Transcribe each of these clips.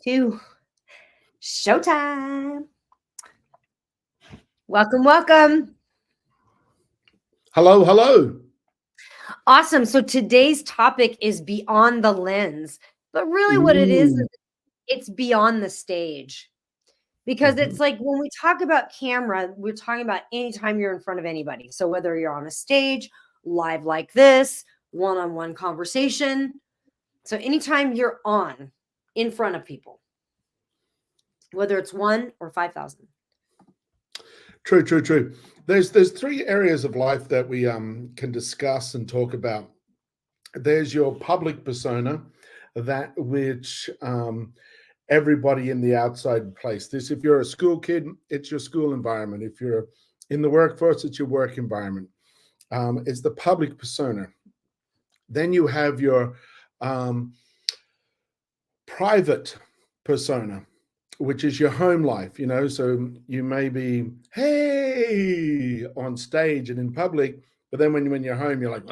2. Showtime. Welcome. Hello, hello. Awesome. So today's topic is beyond the lens, but really what it is Ooh. it's beyond the stage. Because Mhm. it's like when we talk about camera, we're talking about anytime you're in front of anybody. So whether you're on a stage, live like this, one-on-one conversation. So anytime you're on in front of people, whether it's 1 or 5,000. True. There's three areas of life that we can discuss and talk about. There's your public persona, that which everybody in the outside place. This, if you're a school kid, it's your school environment. If you're in the workforce, it's your work environment. It's the public persona. Then you have your um, private persona, which is your home life, so you may be hey on stage and in public, but then when you're home you're like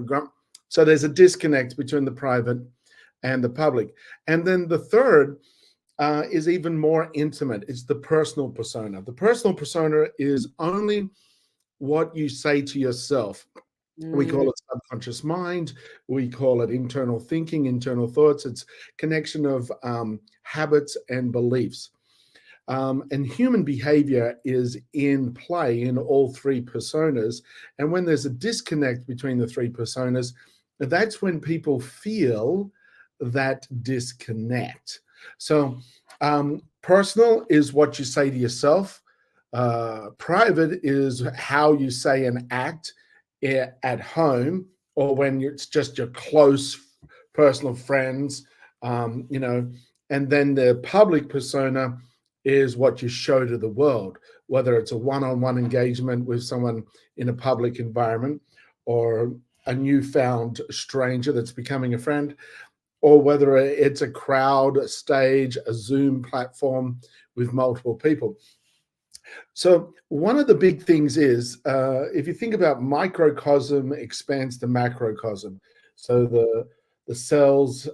grump. So there's a disconnect between the private and the public. And then the third is even more intimate. It's the personal persona. The personal persona is only what you say to yourself. We call Mm. it subconscious mind. We call it internal thinking, internal thoughts. It's connection of habits and beliefs. And human behavior is in play in all three personas. And when there's a disconnect between the three personas, that's when people feel that disconnect. So, personal is what you say to yourself. Private is how you say and act at home, or when it's just your close personal friends, and then the public persona is what you show to the world, whether it's a one-on-one engagement with someone in a public environment, or a newfound stranger that's becoming a friend, or whether it's a crowd, a stage, a Zoom platform with multiple people. So one of the big things is, if you think about microcosm expands to macrocosm. So the cells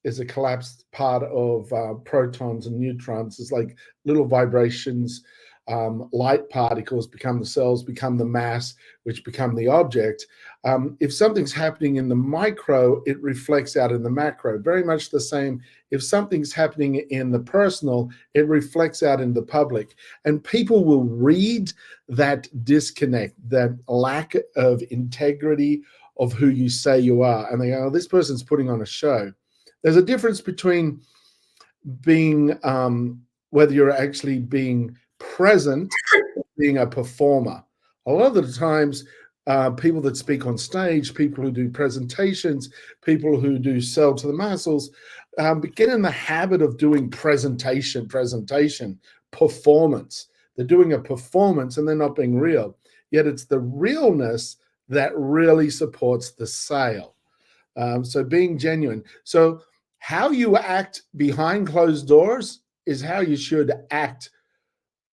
is a collapsed part of protons and neutrons. It's like little vibrations. Light particles become the cells, become the mass, which become the object. If something's happening in the micro, it reflects out in the macro. Very much the same. If something's happening in the personal, it reflects out in the public. And people will read that disconnect, that lack of integrity of who you say you are. And they go, oh, this person's putting on a show. There's a difference between being, whether you're actually being present or being a performer. A lot of the times, people that speak on stage, people who do presentations, people who do sell to the masses, get in the habit of doing presentation, performance. They're doing a performance and they're not being real. Yet it's the realness that really supports the sale. So being genuine. So how you act behind closed doors is how you should act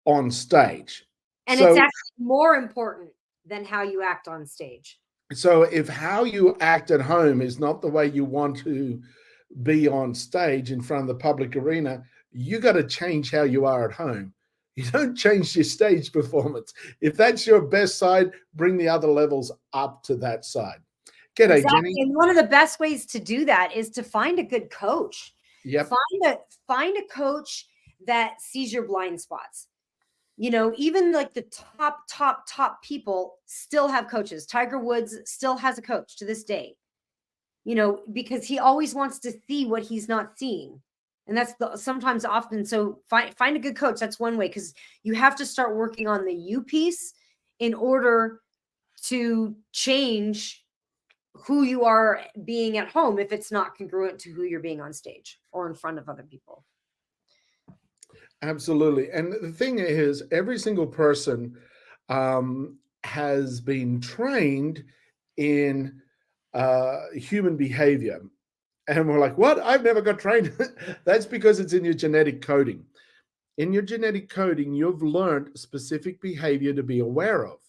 on stage. And it's So actually more important than how you act on stage. so if how you act at home is not the way you want to be on stage in front of the public arena, you got to change how you are at home. You don't change your stage performance. If that's your best side, bring the other levels up to that side. G'day, Exactly. Jenny. And one of the best ways to do that is to find a good coach. Yep. Find a coach that sees your blind spots. Even like the top people still have coaches. Tiger Woods still has a coach to this day. Because he always wants to see what he's not seeing. And that's sometimes often. So find a good coach. That's one way, because you have to start working on the you piece in order to change who you are being at home if it's not congruent to who you're being on stage or in front of other people. Absolutely. And the thing is, every single person has been trained in human behavior. And we're like, what? I've never got trained. That's because it's in your genetic coding. In your genetic coding, you've learned specific behavior to be aware of.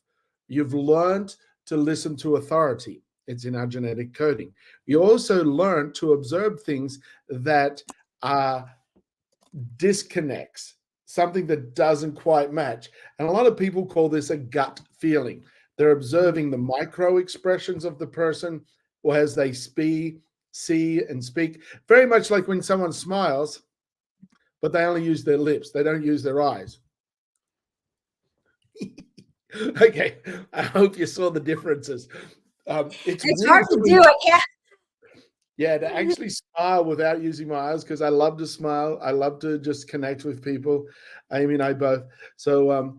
You've learned to listen to authority. It's in our genetic coding. You also learn to observe things that disconnects, something that doesn't quite match. And a lot of people call this a gut feeling. They're observing the micro expressions of the person, or as they see and speak, very much like when someone smiles, but they only use their lips, they don't use their eyes. Okay, I hope you saw the differences. It's hard to do. I can't. Yeah, to actually smile without using my eyes, because I love to smile. I love to just connect with people. Amy and I both. So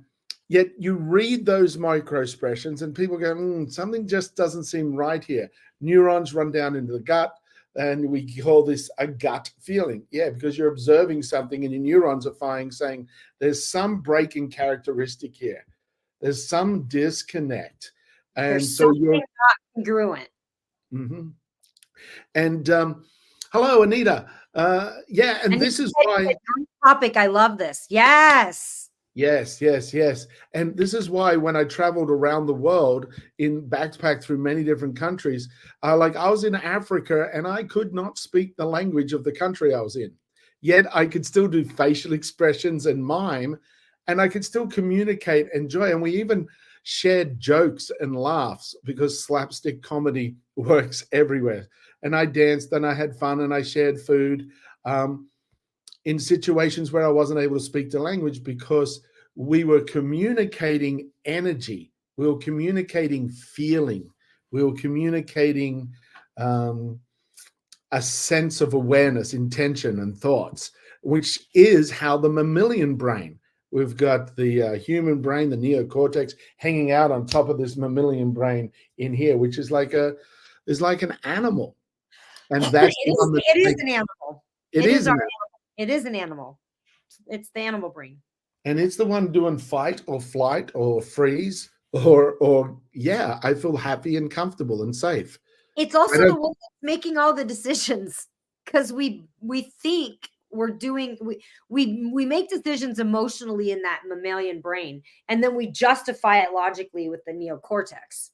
yet you read those micro expressions and people go, something just doesn't seem right here. Neurons run down into the gut, and we call this a gut feeling. Yeah, because you're observing something and your neurons are firing, saying there's some breaking characteristic here. There's some disconnect. And There's so something not congruent. Mm-hmm. And hello, Anita. Yeah, and this is why topic. I love this. Yes. And this is why when I traveled around the world in backpack through many different countries, I was in Africa and I could not speak the language of the country I was in. Yet I could still do facial expressions and mime, and I could still communicate and joy. And we even shared jokes and laughs, because slapstick comedy works everywhere. And I danced and I had fun and I shared food in situations where I wasn't able to speak the language, because we were communicating energy. We were communicating feeling. We were communicating a sense of awareness, intention, and thoughts, which is how the mammalian brain. We've got the human brain, the neocortex, hanging out on top of this mammalian brain in here, which is like an animal. And that's it is an animal. It is our animal. It is an animal. It's the animal brain. And it's the one doing fight or flight or freeze or yeah, I feel happy and comfortable and safe. It's also the one that's making all the decisions, because we think we're doing, we make decisions emotionally in that mammalian brain, and then we justify it logically with the neocortex,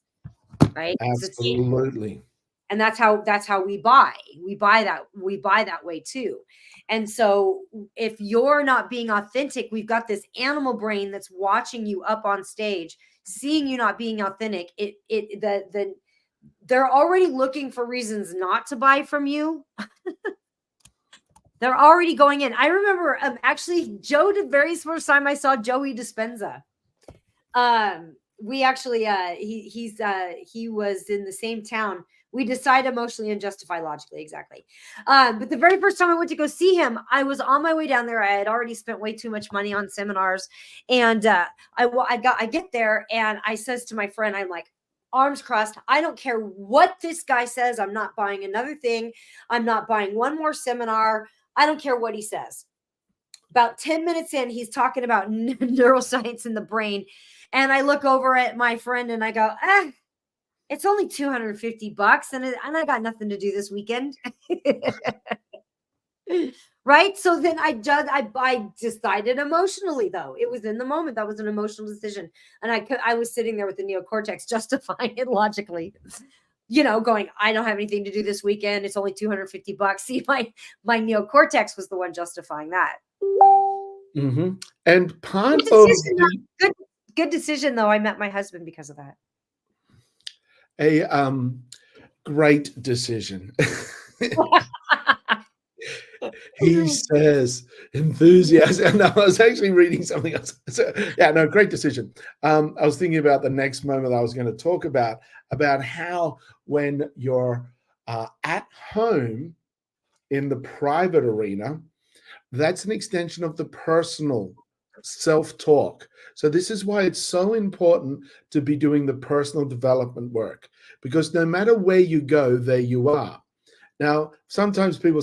right? Absolutely. And that's how we buy that way too. And so if you're not being authentic, we've got this animal brain that's watching you up on stage, seeing you not being authentic. They're already looking for reasons not to buy from you. They're already going in. I remember actually, Joe, the very first time I saw Joey Dispenza, we actually he was in the same town. We decide emotionally and justify logically. Exactly. But the very first time I went to go see him, I was on my way down there. I had already spent way too much money on seminars. And I get there and I says to my friend, I'm like, arms crossed, I don't care what this guy says. I'm not buying another thing. I'm not buying one more seminar. I don't care what he says. About 10 minutes in, he's talking about neuroscience in the brain. And I look over at my friend and I go, it's only $250 and I got nothing to do this weekend. Right? So then I decided emotionally, though. It was in the moment. That was an emotional decision. And I was sitting there with the neocortex justifying it logically, going, I don't have anything to do this weekend. It's only $250. See, my neocortex was the one justifying that. Mm-hmm. And part good decision, though. I met my husband because of that. A great decision. He says enthusiasm. No, I was actually reading something else. So, yeah, no, great decision. I was thinking about the next moment I was going to talk about how when you're at home in the private arena, that's an extension of the personal self-talk. So this is why it's so important to be doing the personal development work, because no matter where you go, there you are. Now, sometimes people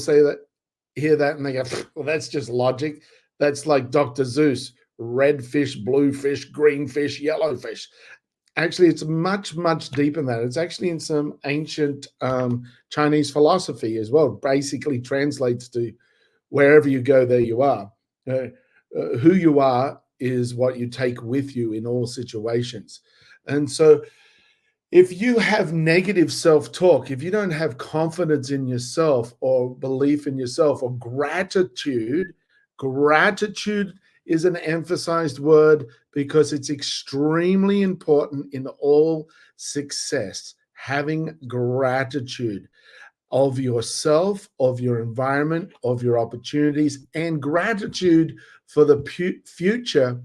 hear that and they go, well, that's just logic. That's like Dr. Seuss, red fish, blue fish, green fish, yellow fish. Actually, it's much, much deeper than that. It's actually in some ancient Chinese philosophy as well. Basically translates to wherever you go, there you are. Who you are is what you take with you in all situations. And so If you have negative self-talk, if you don't have confidence in yourself or belief in yourself or gratitude is an emphasized word because it's extremely important in all success. Having gratitude of yourself, of your environment, of your opportunities, and gratitude for the future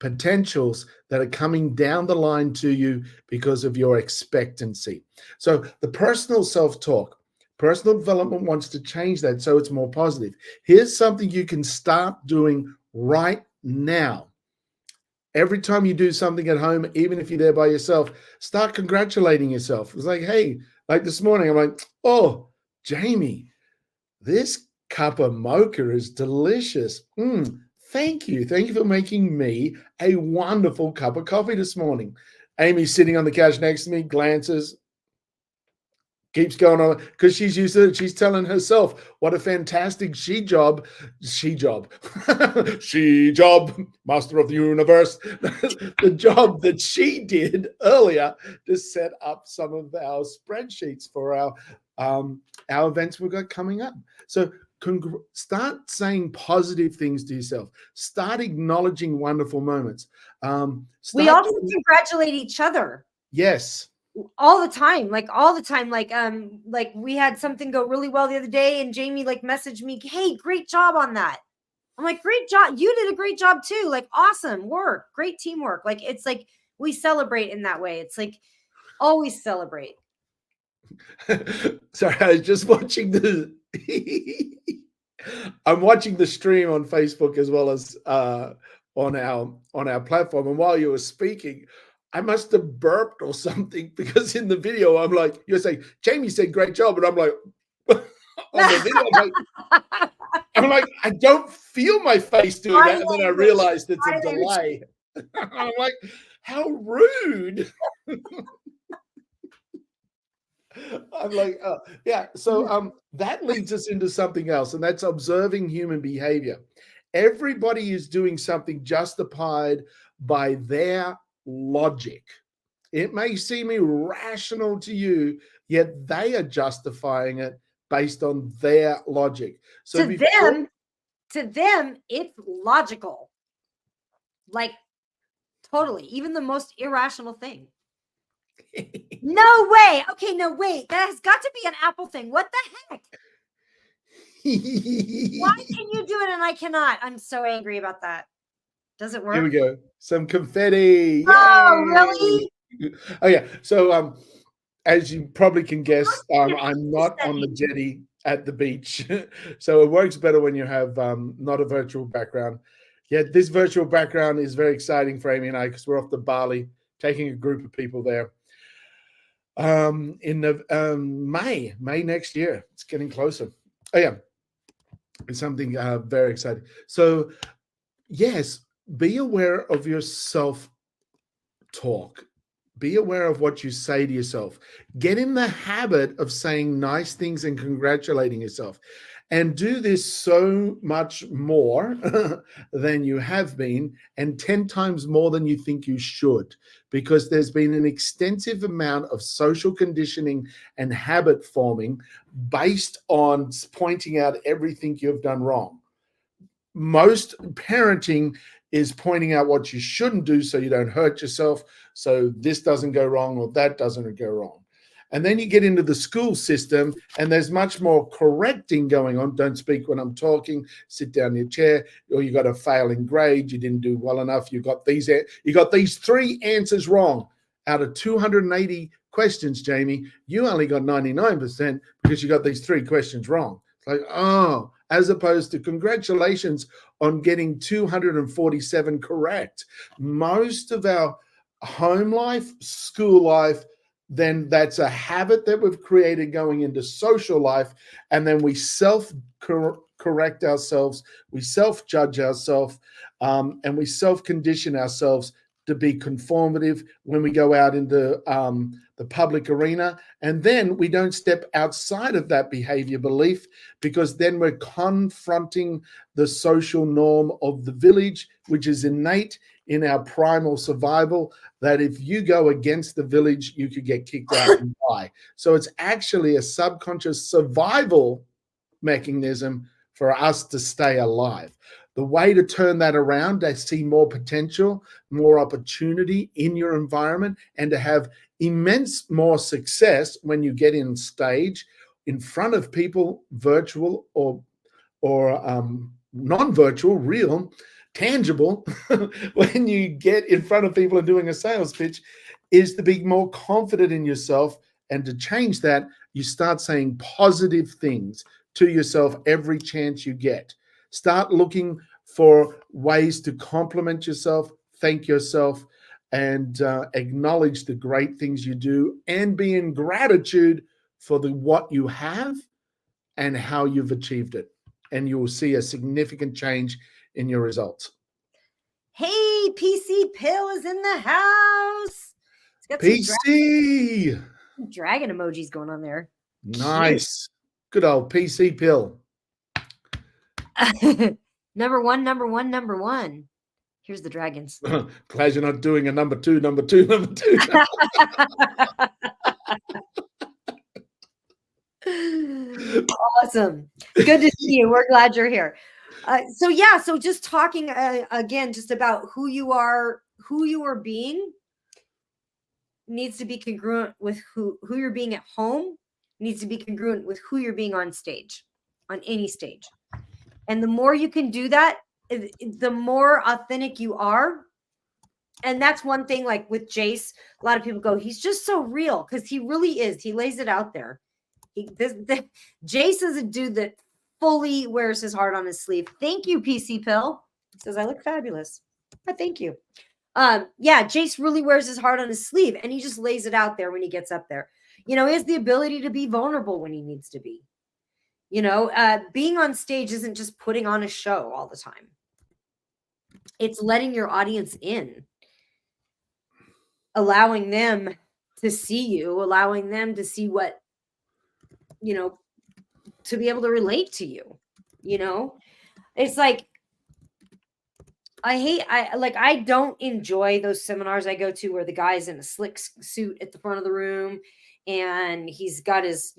potentials that are coming down the line to you because of your expectancy. So the personal self-talk, personal development wants to change that so it's more positive. Here's something you can start doing right now. Every time you do something at home, even if you're there by yourself, start congratulating yourself. It's like, hey, like this morning, I'm like, oh, Jamie, this cup of mocha is delicious. Thank you. Thank you for making me a wonderful cup of coffee this morning. Amy's sitting on the couch next to me, glances, keeps going on because she's used to it. She's telling herself what a fantastic she job, she job, master of the universe, the job that she did earlier to set up some of our spreadsheets for our events we've got coming up. So start saying positive things to yourself. Start acknowledging wonderful moments. We also congratulate each other. Yes. All the time, like we had something go really well the other day, and Jamie like messaged me, hey, great job on that. I'm like, great job, you did a great job too, like awesome work, great teamwork. Like it's like we celebrate in that way. It's like always celebrate. Sorry, I was just watching I'm watching the stream on Facebook as well as on our platform, and while you were speaking, I must have burped or something because in the video, I'm like, you're saying, Jamie said great job. And I'm like, on the video, I'm like, I don't feel my face doing that. And then I realized it's a delay. I'm like, how rude. I'm like, oh, yeah. So that leads us into something else, and that's observing human behavior. Everybody is doing something justified by their logic. It may seem irrational to you, yet they are justifying it based on their logic. So to them, it's logical. Like totally, even the most irrational thing. No way. Okay, no, wait. That has got to be an Apple thing. What the heck? Why can you do it and I cannot? I'm so angry about that. Does it work? Here we go. Some confetti. Oh, really? Oh, yeah. So as you probably can guess, I'm not on the jetty at the beach. So it works better when you have not a virtual background. Yeah, this virtual background is very exciting for Amy and I because we're off to Bali, taking a group of people there. In the May next year. It's getting closer. Oh yeah, it's something very exciting. So yes, be aware of your self-talk. Be aware of what you say to yourself. Get in the habit of saying nice things and congratulating yourself. And do this so much more than you have been, and 10 times more than you think you should, because there's been an extensive amount of social conditioning and habit forming based on pointing out everything you've done wrong. Most parenting is pointing out what you shouldn't do so you don't hurt yourself, so this doesn't go wrong or that doesn't go wrong. And then you get into the school system and there's much more correcting going on. Don't speak when I'm talking, sit down in your chair, or you got a failing grade, you didn't do well enough, you got these 3 answers wrong. Out of 280 questions, Jamie, you only got 99% because you got these 3 questions wrong. It's like, oh, as opposed to congratulations on getting 247 correct. Most of our home life, school life, then that's a habit that we've created going into social life. And then we self-correct ourselves, we self-judge ourselves, and we self-condition ourselves to be conformative when we go out into the public arena. And then we don't step outside of that behavior belief, because then we're confronting the social norm of the village, which is innate in our primal survival, that if you go against the village, you could get kicked out and die. So it's actually a subconscious survival mechanism for us to stay alive. The way to turn that around, to see more potential, more opportunity in your environment, and to have immense more success when you get in stage in front of people, virtual or non-virtual, real, tangible, when you get in front of people and doing a sales pitch, is to be more confident in yourself. And to change that, you start saying positive things to yourself every chance you get. Start looking for ways to compliment yourself, thank yourself, and acknowledge the great things you do, and be in gratitude for what you have and how you've achieved it. And you will see a significant change in your results. Hey, PC Pill is in the house. It's got PC! some dragon emojis going on there. Nice. Good old PC Pill. Number one. Here's the dragons. Glad you're not doing a number two. Awesome. Good to see you. We're glad you're here. So just talking again, just about who you are being needs to be congruent with who you're being at home, needs to be congruent with who you're being on stage, on any stage. And the more you can do that, the more authentic you are. And that's one thing, like with Jace, a lot of people go, he's just so real, because he really is. He lays it out there. Jace is a dude that fully wears his heart on his sleeve. Thank you, PC Pill. He says, I look fabulous. Thank you. Yeah, Jace really wears his heart on his sleeve, and he just lays it out there when he gets up there. He has the ability to be vulnerable when he needs to be. Being on stage isn't just putting on a show all the time. It's letting your audience in, allowing them to see you, allowing them to see what, to be able to relate to you. It's like, I don't enjoy those seminars I go to where the guy's in a slick suit at the front of the room and he's got his,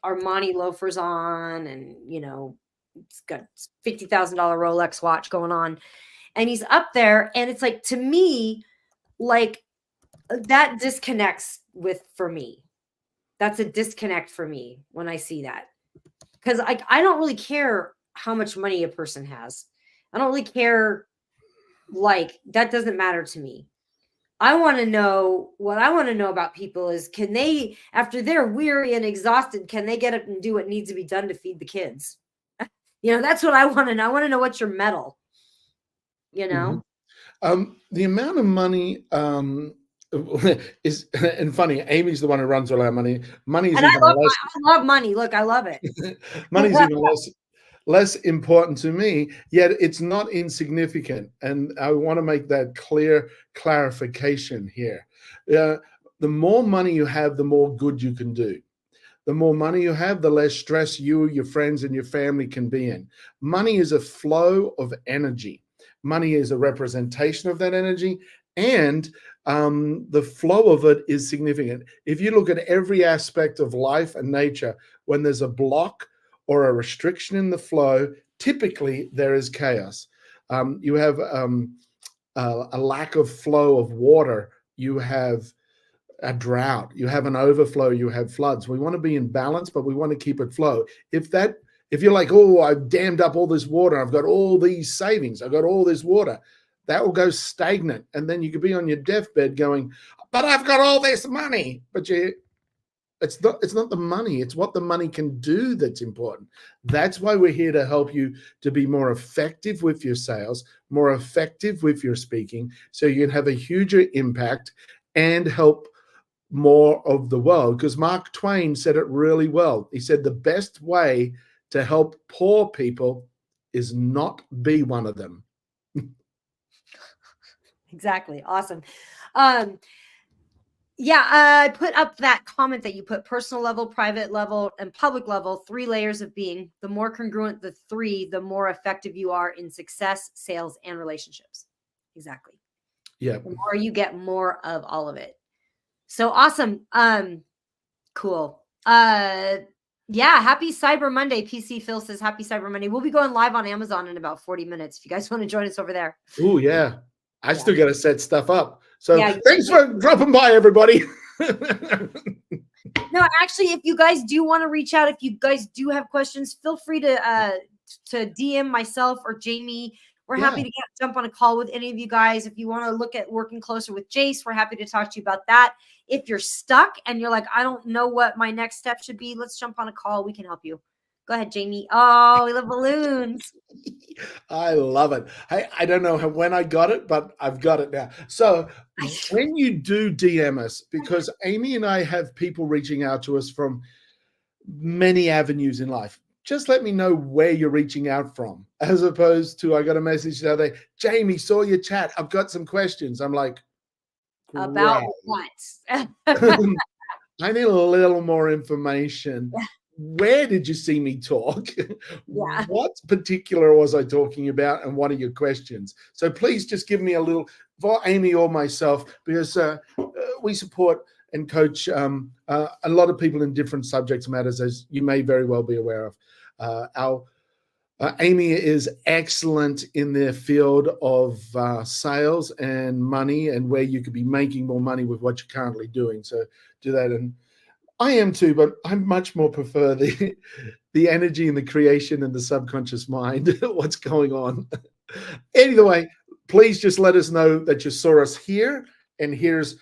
Armani loafers on, and it's got $50,000 Rolex watch going on, and he's up there, and it's like, to me, like, that disconnects for me. That's a disconnect for me when I see that, because I don't really care how much money a person has. I don't really care. Like, that doesn't matter to me. What I want to know about people is, can they, after they're weary and exhausted, can they get up and do what needs to be done to feed the kids? That's what I want to know. I want to know what's your mettle, Mm-hmm. The amount of money is, and funny, Amy's the one who runs all our money. Money is and even less. I love money. Look, I love it. Money's even less important to me, yet it's not insignificant. And I want to make that clarification here. The more money you have, the more good you can do. The more money you have, the less stress you, your friends, and your family can be in. Money is a flow of energy. Money is a representation of that energy, and the flow of it is significant. If you look at every aspect of life and nature, when there's a block or a restriction in the flow, typically there is chaos. You have a lack of flow of water, you have a drought, you have an overflow, you have floods. We want to be in balance, but we want to keep it flow. If you're like, oh, I've dammed up all this water, I've got all these savings, I've got all this water, that will go stagnant. And then you could be on your deathbed going, but I've got all this money. But it's not the money, it's what the money can do that's important. That's why we're here to help you to be more effective with your sales, more effective with your speaking, so you can have a huger impact and help more of the world. Because Mark Twain said it really well. He said the best way to help poor people is not be one of them. Exactly. Awesome. Um, yeah, I put up that comment that you put: personal level, private level, and public level, 3 layers of being. The more congruent the 3, the more effective you are in success, sales, and relationships. Exactly. Yeah. The more you get more of all of it. So awesome. Cool. Yeah, happy Cyber Monday. PC Phil says happy Cyber Monday. We'll be going live on Amazon in about 40 minutes if you guys want to join us over there. Oh, yeah. I still got to set stuff up. So Yeah, thanks for dropping by, everybody. No, actually, if you guys do want to reach out, if you guys do have questions, feel free to DM myself or Jamie. We're happy to jump on a call with any of you guys. If you want to look at working closer with Jace, we're happy to talk to you about that. If you're stuck and you're like, I don't know what my next step should be, let's jump on a call. We can help you. Go ahead, Jamie. Oh, we love balloons. I love it. I don't know when I got it, but I've got it now. So when you do DM us, because Amy and I have people reaching out to us from many avenues in life, just let me know where you're reaching out from, as opposed to, I got a message the other day, Jamie, saw your chat, I've got some questions. I'm like, about what? I need a little more information. Where did you see me talk? Yeah. What particular was I talking about, and what are your questions? So please just give me a little, for Amy or myself, because we support and coach a lot of people in different subject matters, as you may very well be aware of. Amy is excellent in the field of sales and money, and where you could be making more money with what you're currently doing. So do that. And I am too, but I much more prefer the energy and the creation and the subconscious mind, what's going on. Either way, please just let us know that you saw us here, and here's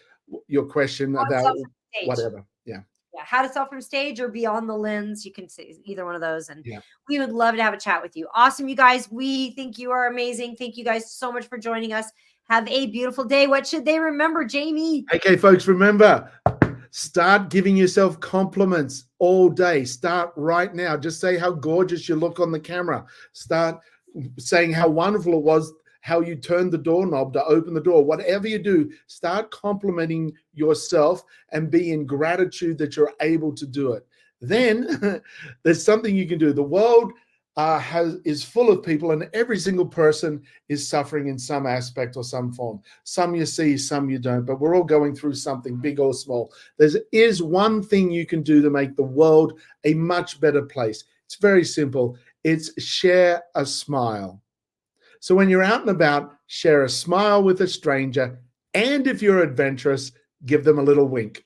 your question about whatever. Yeah. Yeah, how to sell from stage or beyond the lens. You can see either one of those. And we would love to have a chat with you. Awesome, you guys. We think you are amazing. Thank you guys so much for joining us. Have a beautiful day. What should they remember, Jamie? Okay, folks, remember, start giving yourself compliments all day. Start right now. Just say how gorgeous you look on the camera. Start saying how wonderful it was, how you turned the doorknob to open the door. Whatever you do, start complimenting yourself and be in gratitude that you're able to do it. Then there's something you can do. The world is full of people, and every single person is suffering in some aspect or some form. Some you see, some you don't, but we're all going through something, big or small. There is one thing you can do to make the world a much better place. It's very simple. It's share a smile. So when you're out and about, share a smile with a stranger, and if you're adventurous, give them a little wink.